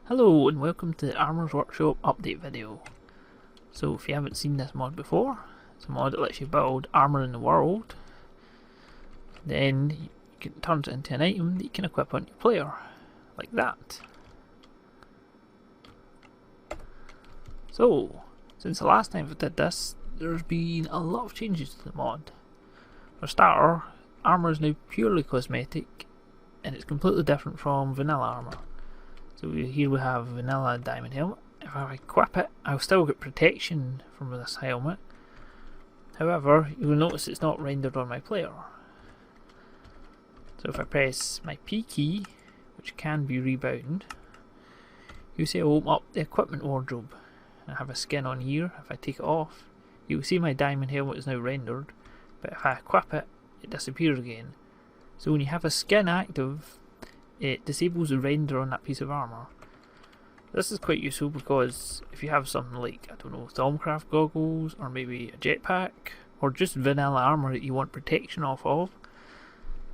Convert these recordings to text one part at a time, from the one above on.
Hello and welcome to the Armourers Workshop update video. So if you haven't seen this mod before, it's a mod that lets you build armour in the world. Then you can turn it into an item that you can equip on your player, like that. So, since the last time we did this, there's been a lot of changes to the mod. For a starter, armour is now purely cosmetic and it's completely different from vanilla armour. So here we have vanilla diamond helmet. If I equip it, I'll still get protection from this helmet. However, you will notice it's not rendered on my player. So if I press my P key, which can be rebound, you see I'll open up the equipment wardrobe. I have a skin on here. If I take it off, you will see my diamond helmet is now rendered, but if I equip it, it disappears again. So when you have a skin active, it disables the render on that piece of armour. This is quite useful because if you have something like, I don't know, Thermcraft goggles, or maybe a jetpack, or just vanilla armour that you want protection off of,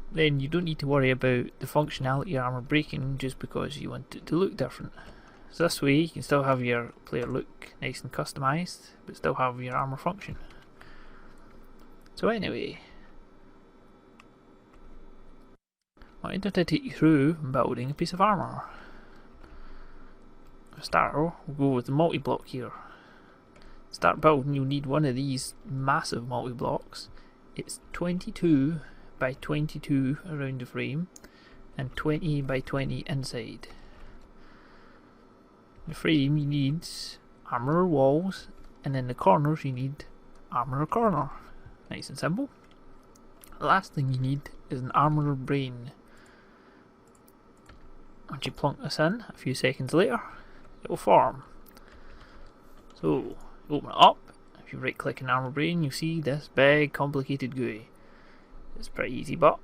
then you don't need to worry about the functionality of armour breaking just because you want it to look different. So this way you can still have your player look nice and customised, but still have your armour function. So anyway, I wanted to take you through building a piece of armour. For a starter, we'll go with the multi-block here. To start building, you'll need one of these massive multi-blocks. It's 22 by 22 around the frame and 20 by 20 inside. The frame you need armourer walls, and in the corners you need armourer corner. Nice and simple. The last thing you need is an armourer brain. Once you plonk this in, a few seconds later, it will form. So, you open it up. If you right click on armour brain, you see this big complicated GUI. It's pretty easy, but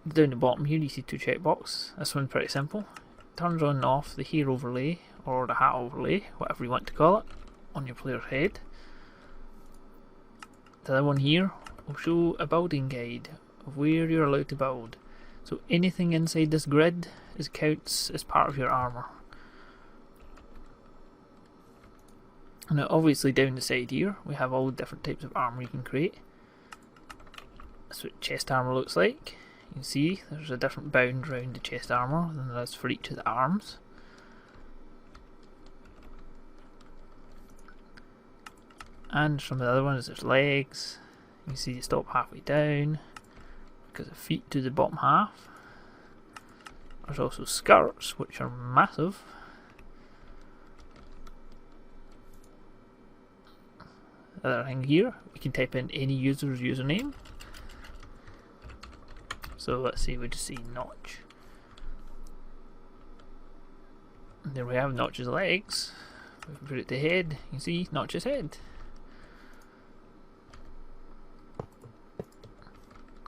down the bottom here you see two checkboxes. This one's pretty simple. It turns on and off the hair overlay, or the hat overlay, whatever you want to call it, on your player's head. The other one here will show a building guide of where you're allowed to build. So anything inside this grid counts as part of your armour. Now obviously down the side here we have all the different types of armour you can create. That's what chest armour looks like. You can see there's a different bound around the chest armour than there is for each of the arms. And from the other ones there's legs. You can see you stop halfway down because of feet to the bottom half. There's also skirts, which are massive. The other thing here, we can type in any user's username. So let's say we just say Notch. And there we have Notch's legs. If we put it to head, you can see Notch's head.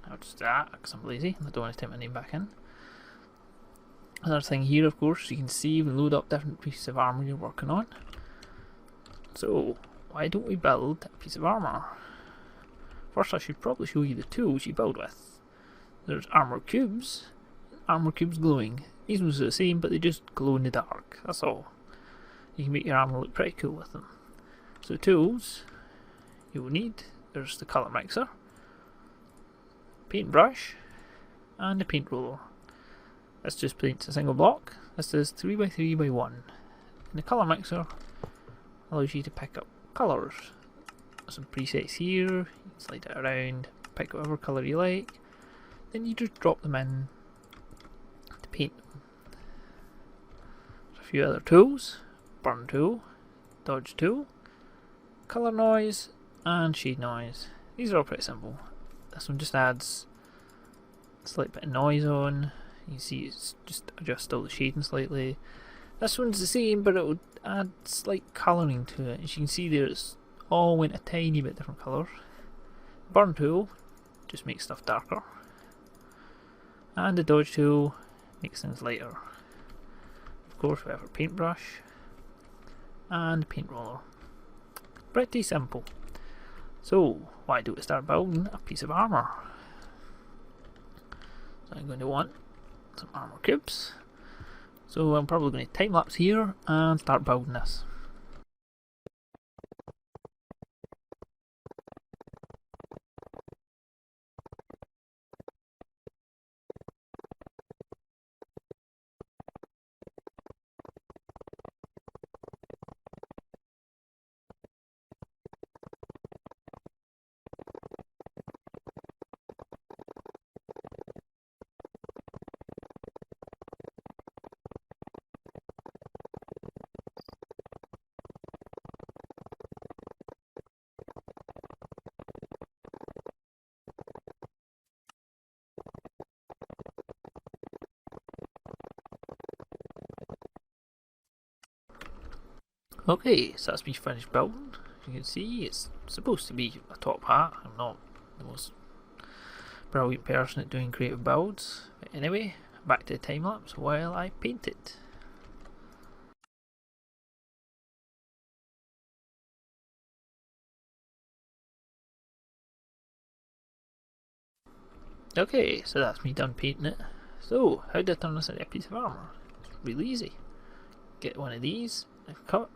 I'll just do that because I'm lazy and I don't want to type my name back in. Another thing here, of course, you can save and load up different pieces of armour you're working on. So, why don't we build a piece of armour? First I should probably show you the tools you build with. There's armour cubes glowing. These ones are the same, but they just glow in the dark, that's all. You can make your armour look pretty cool with them. So tools you will need, there's the colour mixer, paintbrush, and a paint roller. This just paints a single block. This is 3x3x1. And the colour mixer allows you to pick up colours. There's some presets here, you can slide it around, pick whatever colour you like, then you just drop them in to paint them. There's a few other tools, burn tool, dodge tool, colour noise, and shade noise. These are all pretty simple. This one just adds a slight bit of noise on. You see it's just adjust all the shading slightly. This one's the same, but it would add slight colouring to it. As you can see there, it's all went a tiny bit different colours. Burn tool just makes stuff darker, and the dodge tool makes things lighter. Of course we have our paintbrush and paint roller. Pretty simple. So why do we start building a piece of armour? So I'm going to want some armour cubes. So I'm probably going to time lapse here and start building this. Okay, so that's me finished building. As you can see, it's supposed to be a top hat. I'm not the most brilliant person at doing creative builds. But anyway, back to the time lapse while I paint it. Okay, so that's me done painting it. So, how did I turn this into a piece of armour? It's really easy. Get one of these,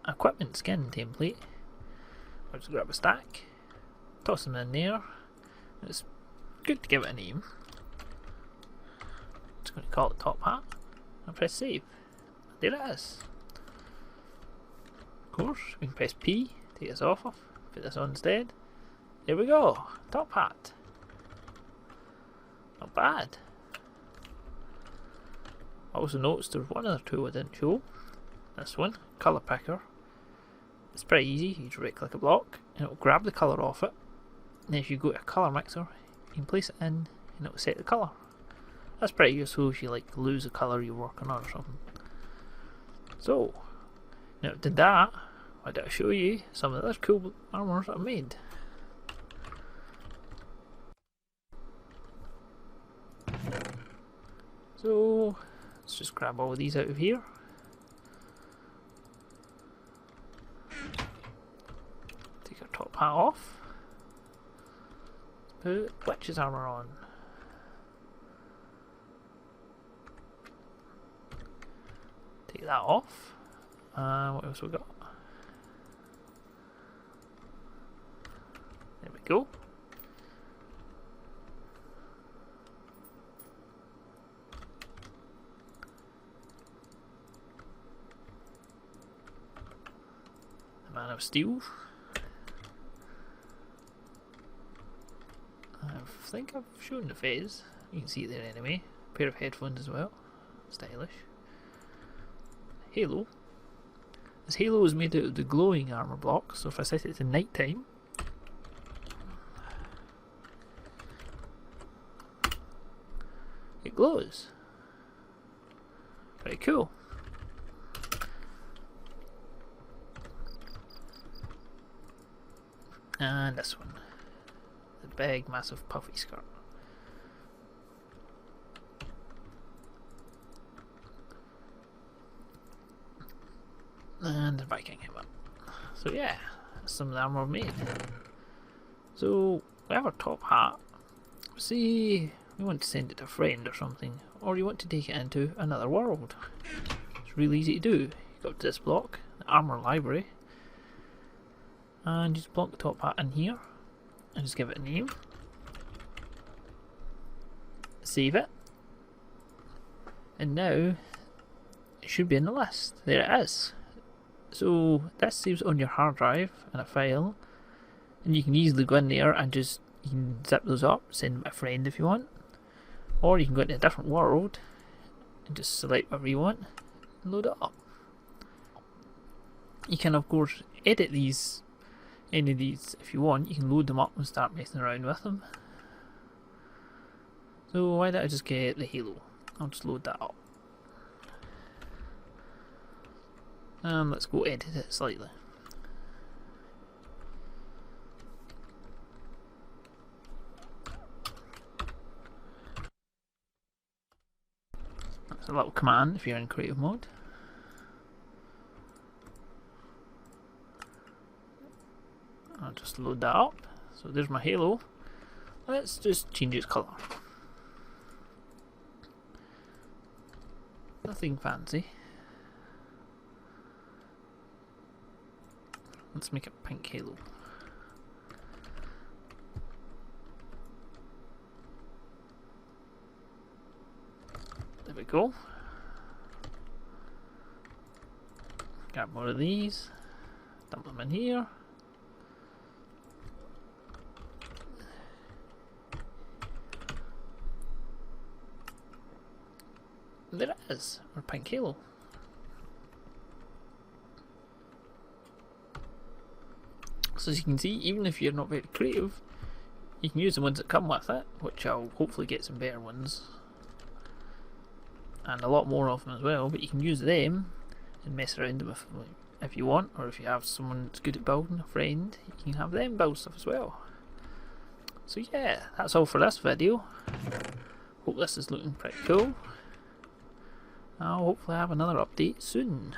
equipment skin template. I'll just grab a stack, toss them in there. It's good to give it a name. Just going to call it top hat and press save. There it is. Of course, we can press P, take this off, put this on instead. There we go, top hat. Not bad. I also noticed there's one other tool I didn't show. This one, colour picker. It's pretty easy. You just right click a block and it'll grab the colour off it. And then if you go to a colour mixer, you can place it in and it'll set the colour. That's pretty useful if you like lose the colour you're working on or something. So, now it did that, why did I show you some of the other cool armours that I made? So, let's just grab all of these out of here. Take our top hat off. Put Witch's armour on. Take that off. What else we got? There we go. The Man of Steel. I think I've shown the fez. You can see it there anyway. A pair of headphones as well. Stylish. Halo. This halo is made out of the glowing armour block, so if I set it to night time, it glows. Pretty cool. And this one. The big, massive, puffy skirt. And the Viking helmet. So yeah, that's some of the armour I've made. So we have our top hat. See, we want to send it to a friend or something, or you want to take it into another world. It's really easy to do. You go up to this block, the armour library, and you just plonk the top hat in here and just give it a name. Save it. And now it should be in the list. There it is. So this saves on your hard drive in a file, and you can easily go in there and just you can zip those up, send them to a friend if you want, or you can go into a different world and just select whatever you want and load it up. You can of course edit these, any of these if you want. You can load them up and start messing around with them. So why don't I just get the halo? I'll just load that up. And let's go edit it slightly. That's a little command if you're in creative mode. I'll just load that up. So there's my halo. Let's just change its colour. Nothing fancy. Let's make it pink halo. There we go. Grab more of these. Dump them in here. There it is, our pink halo. So as you can see, even if you're not very creative, you can use the ones that come with it, which I'll hopefully get some better ones. And a lot more of them as well, but you can use them and mess around them if you want, or if you have someone that's good at building, a friend, you can have them build stuff as well. So yeah, that's all for this video. Hope this is looking pretty cool. I'll hopefully have another update soon.